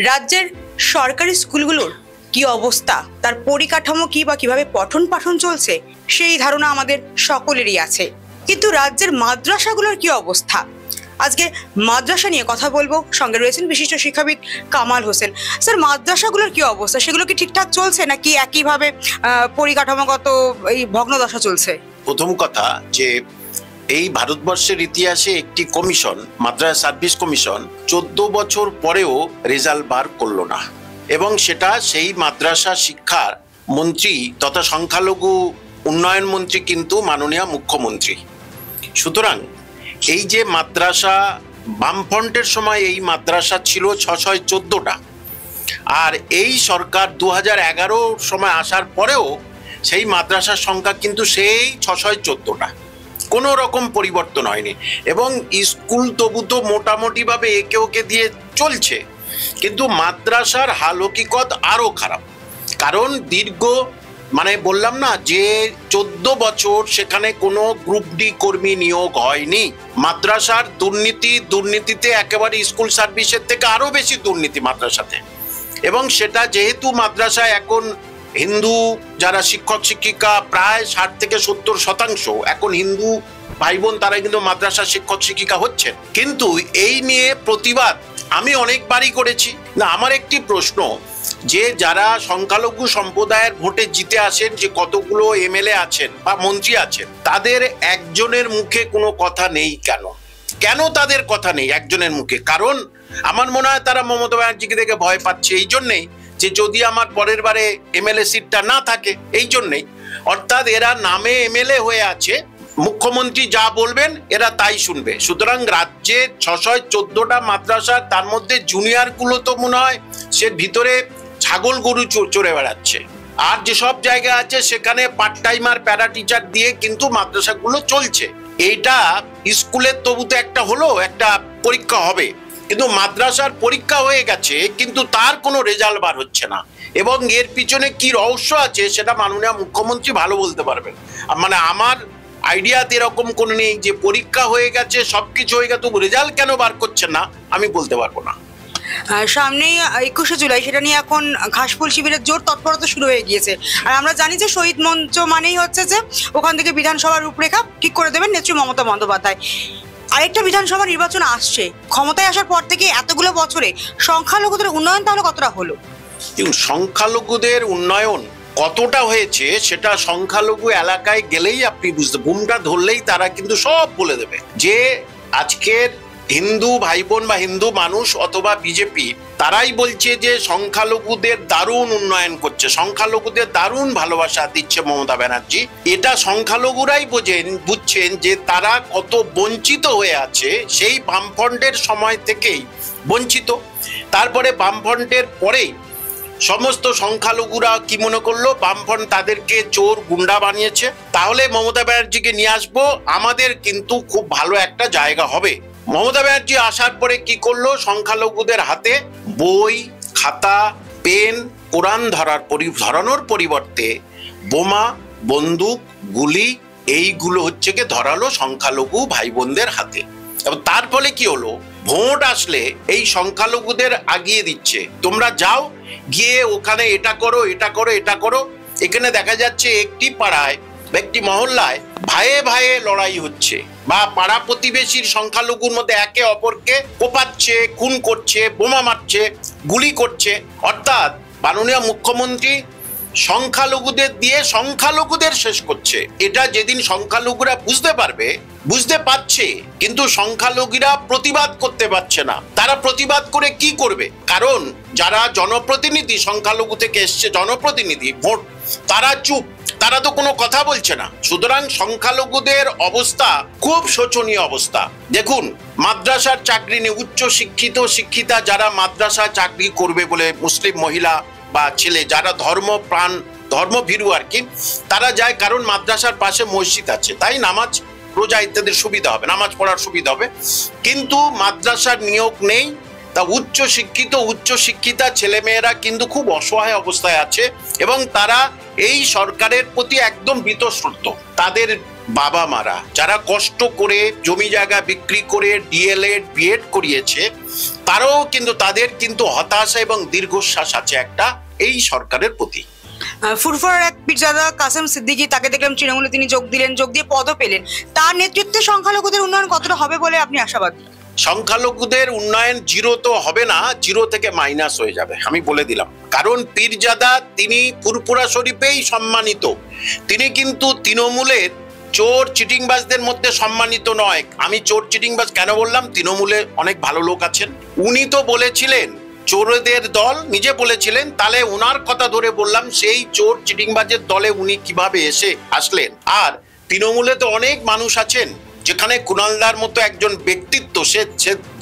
রাজ্যের সরকারি স্কুলগুলোর কি অবস্থা, তার পরিকাঠামো কি বা কিভাবে পঠন পাঠন চলছে সেই ধারণা আমাদের সকলেরই আছে। কিন্তু রাজ্যের মাদ্রাসাগুলোর কি অবস্থা, আজকে মাদ্রাসা নিয়ে কথা বলবো। সঙ্গে রয়েছেন বিশিষ্ট শিক্ষাবিদ কামাল হোসেন। স্যার, মাদ্রাসাগুলোর কি অবস্থা, সেগুলো কি ঠিকঠাক চলছে নাকি একইভাবে পরিকাঠামোগত এই ভগ্নদশা চলছে? প্রথম কথা যে এই ভারতবর্ষের ইতিহাসে একটি কমিশন, মাদ্রাসা সার্ভিস কমিশন, 14 বছর পরেও রেজাল্ট বার করলো না, এবং সেটা সেই মাদ্রাসা শিক্ষার মন্ত্রী তথা সংখ্যালঘু উন্নয়ন মন্ত্রী কিন্তু মাননীয় মুখ্যমন্ত্রী। সুতরাং এই যে মাদ্রাসা, বামফ্রন্টের সময় এই মাদ্রাসা ছিল 614টা, আর এই সরকার 2011 সময় আসার পরেও সেই মাদ্রাসার সংখ্যা কিন্তু সেই 614টা, কোনো রকম পরিবর্তন হয়নি। এবং স্কুল তবু তো মোটামুটিভাবে একে ওকে দিয়ে চলছে, কিন্তু মাদ্রাসার হাল হকিকত আরও খারাপ। কারণ দীর্ঘ বললাম না যে 14 বছর সেখানে কোনো গ্রুপ ডি কর্মী নিয়োগ হয়নি। মাদ্রাসার দুর্নীতিতে একেবারে স্কুল সার্ভিসের থেকে আরো বেশি দুর্নীতি মাদ্রাসাতে। এবং সেটা যেহেতু মাদ্রাসায় এখন হিন্দু যারা শিক্ষক শিক্ষিকা প্রায় 60 থেকে 70% এখন হিন্দু ভাই বোন, তারা কিন্তু মাদ্রাসার শিক্ষক শিক্ষিকা হচ্ছে। কিন্তু এই নিয়ে প্রতিবাদ আমি অনেকবারই করেছি। না, আমার একটি প্রশ্ন, যে যারা সংখ্যালঘু সম্প্রদায়ের ভোটে জিতে আসেন, যে কতগুলো এমএলএ আছেন বা মন্ত্রী আছেন, তাদের একজনের মুখে কোনো কথা নেই কেন? কেন তাদের কথা নেই একজনের মুখে? কারণ আমার মনে হয় তারা মমতা ব্যানার্জিকে দেখে ভয় পাচ্ছে। এই জন্যেই যে যদি আমার পরের বারে এমএলএ সিটটা না থাকে, এই জন্যেই। অর্থাৎ এরা নামে এমএলএ হয়ে আছে, মুখ্যমন্ত্রী যা বলবেন এরা তাই শুনবে। সুতরাং রাজ্যে 614টা মাদ্রাসা, তার মধ্যে জুনিয়র গুলো তো মনে হয় সে ভিতরে ছাগল গরু চড়ে বেড়াচ্ছে। আর যেসব জায়গা আছে সেখানে পার্ট টাইমার প্যারা টিচার দিয়ে কিন্তু মাদ্রাসাগুলো চলছে। এইটা স্কুলের তবু তো একটা হলো, একটা পরীক্ষা হবে, কিন্তু মাদ্রাসার পরীক্ষা হয়ে গেছে কিন্তু তার কোনো রেজাল্ট বার হচ্ছে না। এবং এর পিছনে কি রহস্য আছে সেটা মাননীয় মুখ্যমন্ত্রী ভালো বলতে পারবেন। আমার আইডিয়াতে এরকম কোনো নেই যে পরীক্ষা হয়ে গেছে, সবকিছু হয়ে গেছে, তবু রেজাল্ট কেন বার করছে না আমি বলতে পারবো না। সামনেই 21শে জুলাই, সেটা নিয়ে এখন ঘাসফুল শিবিরের জোর তৎপরতা শুরু হয়ে গিয়েছে। আর আমরা জানি যে শহীদ মঞ্চ মানেই হচ্ছে যে ওখান থেকে বিধানসভার রূপরেখা ঠিক করে দেবেন নেত্রী মমতা বন্দ্যোপাধ্যায়। আরেকটা বিধানসভা নির্বাচন আসছে, ক্ষমতায় আসার পর থেকে এতগুলো বছরে সংখ্যালঘুদের উন্নয়ন তাহলে কতটা হলো? সংখ্যালঘুদের উন্নয়ন কতটা হয়েছে সেটা সংখ্যালঘু এলাকায় গেলেই আপনি বুঝতে, বুমটা ধরলেই তারা কিন্তু সব বলে দেবে। যে আজকের হিন্দু ভাই বোন বা হিন্দু মানুষ অথবা বিজেপি, তারাই বলছে যে সংখ্যালঘুদের দারুণ উন্নয়ন করছে, সংখ্যালঘুদের দারুণ ভালোবাসা দিচ্ছে মমতা ব্যানার্জি। এটা সংখ্যালঘুরাই বুঝছেন যে তারা কত বঞ্চিত হয়ে আছে, সেই বামফ্রন্টের সময় থেকেই বঞ্চিত। তারপরে বামফ্রন্টের পরেই সমস্ত সংখ্যালঘুরা কি মনে করলো, বামফ্রন্ট তাদেরকে চোর গুন্ডা বানিয়েছে, তাহলে মমতা ব্যানার্জিকে নিয়ে আসবো, আমাদের কিন্তু খুব ভালো একটা জায়গা হবে। মমতা ব্যানার্জি আসার পরে কি করলো, সংখ্যালঘুদের হাতে বই, খাতা, পেন, কোরআন ধরানোর পরিবর্তে বোমা, বন্দুক, গুলি এইগুলো হচ্ছে কি ধরালো সংখ্যালঘু ভাই বোনদের হাতে। এবং তার ফলে কি হলো, ভোট আসলে এই সংখ্যালঘুদের আগিয়ে দিচ্ছে, তোমরা যাও গিয়ে ওখানে এটা করো, এটা করো, এটা করো। এখানে দেখা যাচ্ছে একটি পাড়ায়, একটি মহল্লায় ভাইয়ে ভাইয়ে লড়াই হচ্ছে, বা পাড়া প্রতিবেশীর সংখ্যালঘুর মধ্যে একে অপরকে কোপাচ্ছে, খুন করছে, বোমা মারছে, গুলি করছে। অর্থাৎ মাননীয় মুখ্যমন্ত্রী সংখ্যালঘুদের দিয়ে সংখ্যালঘুদের শেষ করছে। এটা যেদিন সংখ্যালঘুরা বুঝতে পারছে, কিন্তু সংখ্যালঘুরা প্রতিবাদ করতে পারছে না। তারা প্রতিবাদ করে কি করবে? কারণ যারা জনপ্রতিনিধি, সংখ্যালঘু থেকে এসছে জনপ্রতিনিধি ভোট, তারা চুপ, তারা তো কোনো কথা বলছে না। সুতরাং সংখ্যালঘুদের অবস্থা খুব শোচনীয় অবস্থা। দেখুন, মাদ্রাসার চাকরি নিয়ে উচ্চ শিক্ষিতা যারা মাদ্রাসা চাকরি করবে বলে, মুসলিম মহিলা বা ছেলে যারা ধর্মভীরু আর কি, তারা যায়, কারণ মাদ্রাসার পাশে মসজিদ আছে, তাই নামাজ রোজা ইত্যাদির সুবিধা হবে, নামাজ পড়ার সুবিধা হবে। কিন্তু মাদ্রাসার নিয়োগ নেই, তা উচ্চ শিক্ষিতা ছেলেমেয়েরা কিন্তু খুব অসহায় অবস্থায় আছে, এবং তারা এই সরকারের প্রতি একদম বীতশ্রদ্ধ। তাদের বাবা মারা, যারা কষ্ট করে জমি জায়গা বিক্রি করে ডিএলএড বিএড করিয়েছে, তারাও কিন্তু তাদের কিন্তু হতাশা এবং দীর্ঘশ্বাস আছে একটা এই সরকারের প্রতি। ফুরফুরার এক পীরজাদা কাসেম সিদ্দিকী, তাকে দেখলাম তৃণমূলে তিনি যোগ দিলেন, যোগ দিয়ে পদও পেলেন। তার নেতৃত্বে সংখ্যালঘুদের উন্নয়ন কতটা হবে বলে আপনি আশাবাদী? সংখ্যালঘুদের উন্নয়ন জিরো তো হবে না, জিরো থেকে মাইনাস হয়ে যাবে, আমি বলে দিলাম। কারণ পীরজাদা তিনি ফুরফুরা শরীফেই সম্মানিত, তিনি কিন্তু তৃণমূলের চোর চিটিংবাজদের মধ্যে সম্মানিত নয়। আমি চোর চিটিংবাজ কেন বললাম? তৃণমূলে অনেক ভালো লোক আছেন, উনি তো বলেছিলেন চোরদের দল, নিজে বলেছিলেন, তাহলে ওনার কথা ধরে বললাম সেই চোর চিটিংবাজের দলে উনি কিভাবে আসলেন। আর তৃণমূলে তো অনেক মানুষ আছেন, যেখানে কুণালদার মতো একজন ব্যক্তিত্ব, সে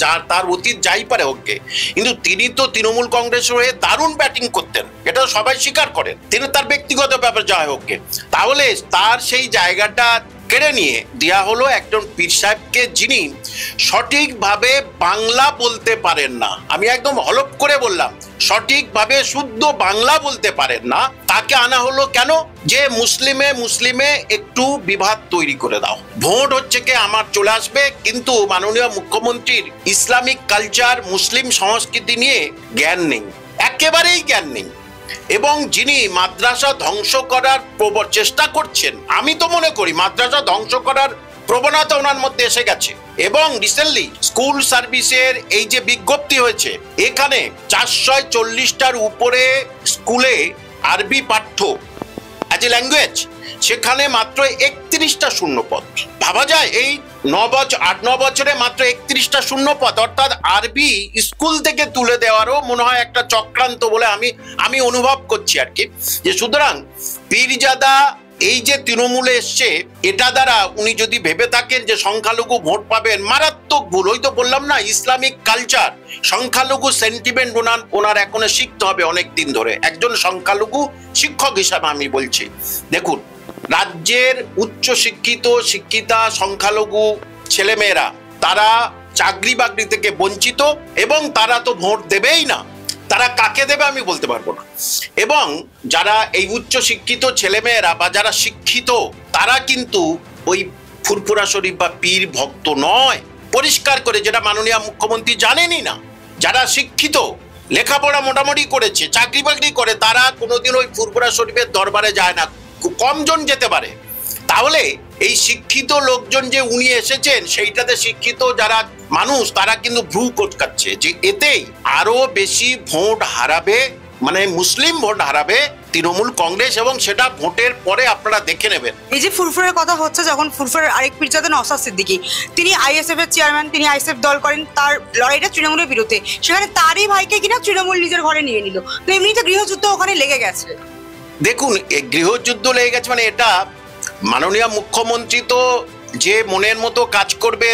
যার তার অতীত যাই পারে হোককে, কিন্তু তিনি তো তৃণমূল কংগ্রেসের হয়ে দারুণ ব্যাটিং করতেন, এটা সবাই স্বীকার করেন। তিনি তার ব্যক্তিগত ব্যাপার যাই হোককে, তাহলে তার সেই জায়গাটা কেড়ে নিয়ে দেয়া হলো একজন পীর সাহেবকে, যিনি সঠিকভাবে বাংলা বলতে পারেন না। আমি একদম হলপ করে বললাম, সঠিকভাবে শুদ্ধ বাংলা বলতে পারেন না, তাকে আনা হলো কেন? যে মুসলিমে একটু বিভাদ তৈরি করে দাও, ভোট হচ্ছে কি আমার চলে আসবে, কিন্তু মাননীয় মুখ্যমন্ত্রীর ইসলামিক কালচার, মুসলিম সংস্কৃতি নিয়ে জ্ঞান নেই, একেবারেই জ্ঞান নেই। এবং যিনি মাদ্রাসা ধ্বংস করার চেষ্টা করছেন, আমি তো মনে করি মাদ্রাসা ধ্বংস করার প্রবণতা ওনার মধ্যে এসে গেছে। এবং রিসেন্টলি স্কুল সার্ভিসের এই যে বিজ্ঞপ্তি হয়েছে, এখানে 440টার উপরে স্কুলে আরবি পাঠ্য অ্যাজ এ ল্যাঙ্গুয়েজ, সেখানে মাত্র 31টা শূন্যপদ। ভাবা যায় এই 8-9 বছরে মাত্র 31টা শূন্যপদ, অর্থাৎ আরবি স্কুল থেকে তুলে দেওয়ারও মনে হয় একটা চক্রান্ত বলে আমি অনুভব করছি আর কি। যে সুতরাং পীরজাদা এই যে তৃণমূলে এসছে, এটা দ্বারা উনি যদি ভেবে থাকেন যে সংখ্যালঘু ভোট পাবেন, মারাত্মক ভুল। ওই তো বললাম না, ইসলামিক কালচার, সংখ্যালঘু সেন্টিমেন্ট ওনার এখন শিখতে হবে অনেক দিন ধরে। একজন সংখ্যালঘু শিক্ষক হিসাবে আমি বলছি, দেখুন রাজ্যের উচ্চ শিক্ষিতা সংখ্যালঘু ছেলেমেয়েরা, তারা চাকরি বাকরি থেকে বঞ্চিত, এবং তারা তো ভোট দেবেই না। তারা কাকে দেবে আমি বলতে পারবো না। এবং যারা এই উচ্চ শিক্ষিত ছেলেমেয়েরা বা যারা শিক্ষিত, তারা কিন্তু ওই ফুরফুরা শরীফ বা পীর ভক্ত নয়, পরিষ্কার করে, যেটা মাননীয় মুখ্যমন্ত্রী জানেনই না। যারা শিক্ষিত, লেখাপড়া মোটামুটি করেছে, চাকরি বাকরি করে, তারা কোনোদিন ওই ফুরফুরা শরীফের দরবারে যায় না, কমজন যেতে পারে। তাহলে এই শিক্ষিত লোকজন যে উনি এসেছেন, সেইটাতে শিক্ষিত যারা মানুষ, তারা কিন্তু ভ্রু কোটকাচ্ছে যে এতেই আরো বেশি ভোট হারাবে, মানে মুসলিম ভোট হারাবে তৃণমূল কংগ্রেস, এবং সেটা ভোটের পরে আপনারা দেখে নেবেন। এই যে ফুরফুরের কথা হচ্ছে, যখন ফুরফুরের আরেক পীরজাদা নওশাদ সিদ্দিকী, তিনি আইএসএফ এর চেয়ারম্যান, তিনি আইএসএফ দল করেন, তার লড়াইটা তৃণমূলের বিরুদ্ধে, সেখানে তারই ভাইকে কিনা তৃণমূল নিজের ঘরে নিয়ে নিল। তো এমনিতে গৃহযুদ্ধ ওখানে লেগে গেছে। দেখুন, গৃহযুদ্ধ লেগে গেছে মানে এটা মাননীয় মুখ্যমন্ত্রী তো যে মনের মতো কাজ করবে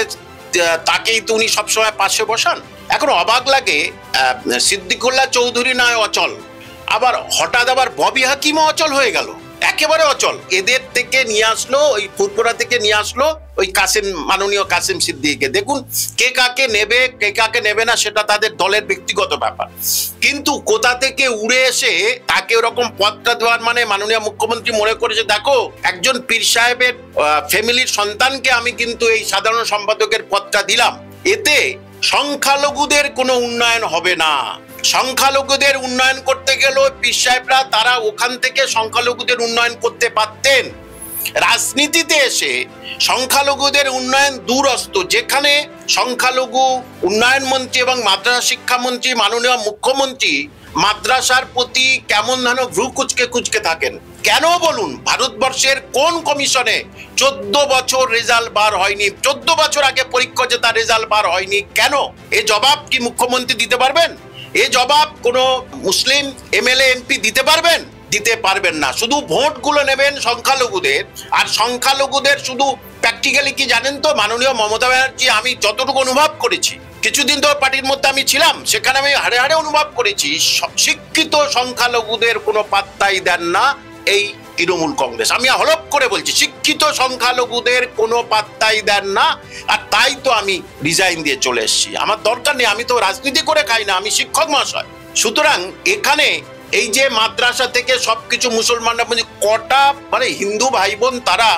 তাকেই তো উনি সবসময় পাশে বসান। এখন অবাক লাগে, সিদ্দিকুল্লাহ চৌধুরী নয় অচল, আবার হঠাৎ আবার ববি হাকিমও অচল হয়ে গেল, একেবারে অচল। এদের থেকে নিয়ে আসলো, ওই ফুরফুরা থেকে নিয়ে আসলো ওই মাননীয় কাসেম সিদ্দিকীকে। দেখুন কে কাকে নেবে কে কাকে নেবে না সেটা তাদের দলের ব্যক্তিগত ব্যাপার, কিন্তু কোথা থেকে উড়ে এসে তাকে ওরকম পদটা দেওয়ার মানে মাননীয় মুখ্যমন্ত্রী মনে করেছে, দেখো একজন পীর সাহেবের ফ্যামিলির সন্তানকে আমি কিন্তু এই সাধারণ সম্পাদকের পদটা দিলাম, এতে সংখ্যালঘুদের কোনো উন্নয়ন হবে না। সংখ্যালঘুদের উন্নয়ন করতে গেলে পীর সাহেবরা তারা ওখান থেকে সংখ্যালঘুদের উন্নয়ন করতে পারতেন। রাজনীতিতে এসে সংখ্যালঘুদের উন্নয়ন দূরস্থ, যেখানে সংখ্যালঘু উন্নয়ন মন্ত্রী এবং মাদ্রাসা শিক্ষামন্ত্রী মাননীয় মুখ্যমন্ত্রী মাদ্রাসার প্রতি কেমন যেন ভ্রু কুচকে থাকেন। কেন বলুন? ভারতবর্ষের কোন কমিশনে 14 বছর রেজাল্ট বার হয়নি? 14 বছর আগে পরীক্ষা যে তার রেজাল্ট বার হয়নি কেন? এ জবাব কি মুখ্যমন্ত্রী দিতে পারবেন? এ জবাব কোনো মুসলিম এমএলএ এমপি দিতে পারবেন? দিতে পারবেন না। শুধু ভোটগুলো নেবেন সংখ্যালঘুদের, আর সংখ্যালঘুদের শুধু প্র্যাকটিক্যালি কি জানেন তো মাননীয় মমতা ব্যানার্জি, আমি যতটুকু অনুভব করেছি, কিছুদিন তো পার্টির মধ্যে আমি ছিলাম, সেখানে আমি হাড়ে হাড়ে অনুভব করেছি, শিক্ষিত সংখ্যালঘুদের কোনো পাত্তাই দেন না এই তৃণমূল কংগ্রেস। আমি হলপ করে বলছি, শিক্ষিত সংখ্যালঘুদের কোনো পাত্তাই দেন না, আর তাই তো আমি রিজাইন দিয়ে চলে এসেছি। আমার দরকার নেই, আমি তো রাজনীতি করে খাই না, আমি শিক্ষক মহাশয়। সুতরাং এখানে এই যে মাদ্রাসা থেকে সবকিছু মুসলমানরা কটা মানে হিন্দু ভাই বোন তারা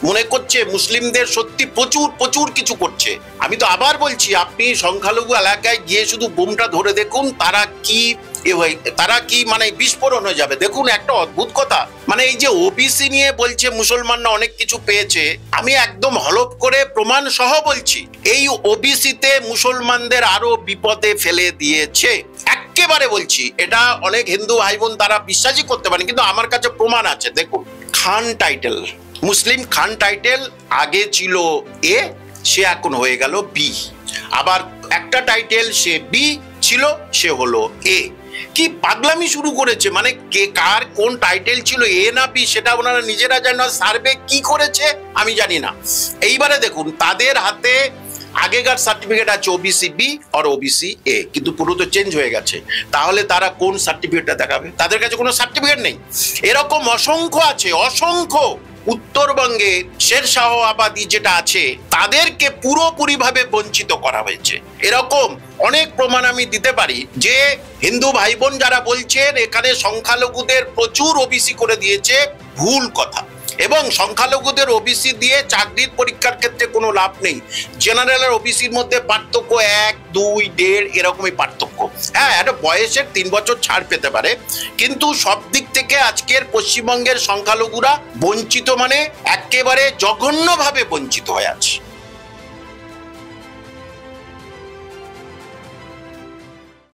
মনে করছে মুসলিমদের সত্যি প্রচুর প্রচুর কিছু করছে। আমি তো আবার বলছি, আপনি সংখ্যালঘু এলাকায় গিয়ে শুধু বোমটা ধরে দেখুন, তারা কি মানে বিস্ফোরণ হয়ে যাবে। দেখুন একটা অদ্ভুত কথা, মানে এই যে ওবিসি নিয়ে বলছে মুসলমানরা অনেক কিছু পেয়েছে, আমি একদম হলফ করে প্রমাণ সহ বলছি এই ওবিসিতে মুসলমানদের আরো বিপদে ফেলে দিয়েছে। একেবারে বলছি, এটা অনেক হিন্দু ভাই বোন তারা বিশ্বাসই করতে পারেন, কিন্তু আমার কাছে প্রমাণ আছে। দেখুন, খান টাইটেল, মুসলিম খান টাইটেল আগে ছিল এ, সে এখন হয়ে গেল বি। আবার একটা টাইটেল সে বি ছিল, সে হলো এ। কি পাগলামি শুরু করেছে, মানে কে কার কোন টাইটেল ছিল, এ না বি, সেটা ওনারা নিজেরা জানেন। সার্ভে কি করেছে আমি জানি না। এইবারে দেখুন, তাদের হাতে আগেকার সার্টিফিকেট আছে ওবিসি বি আর ওবিসি এ, কিন্তু পুরো তো চেঞ্জ হয়ে গেছে। তাহলে তারা কোন সার্টিফিকেটটা দেখাবে? তাদের কাছে কোনো সার্টিফিকেট নেই। এরকম অসংখ্য আছে, অসংখ্য। উত্তরবঙ্গে শেরশাহ আবাদি যেটা আছে, তাদেরকে পুরোপুরি ভাবে বঞ্চিত করা হয়েছে। এরকম অনেক প্রমাণ আমি দিতে পারি যে হিন্দু ভাই বোন যারা বলছেন এখানে সংখ্যালঘুদের প্রচুর ওবিসি করে দিয়েছে, ভুল কথা। এবং সংখ্যালঘুদের ওবিসি দিয়ে চাকরির পরীক্ষার ক্ষেত্রে কোনো লাভ নেই। জেনারেল আর ওবিসির মধ্যে পার্থক্য 1, 2, 1.5 এরকমই পার্থক্য। হ্যাঁ, একটা বয়সের 3 বছর ছাড় পেতে পারে, কিন্তু সব দিক থেকে আজকের পশ্চিমবঙ্গের সংখ্যালঘুরা বঞ্চিত, মানে একেবারে জঘন্যভাবে বঞ্চিত হয়ে আছে।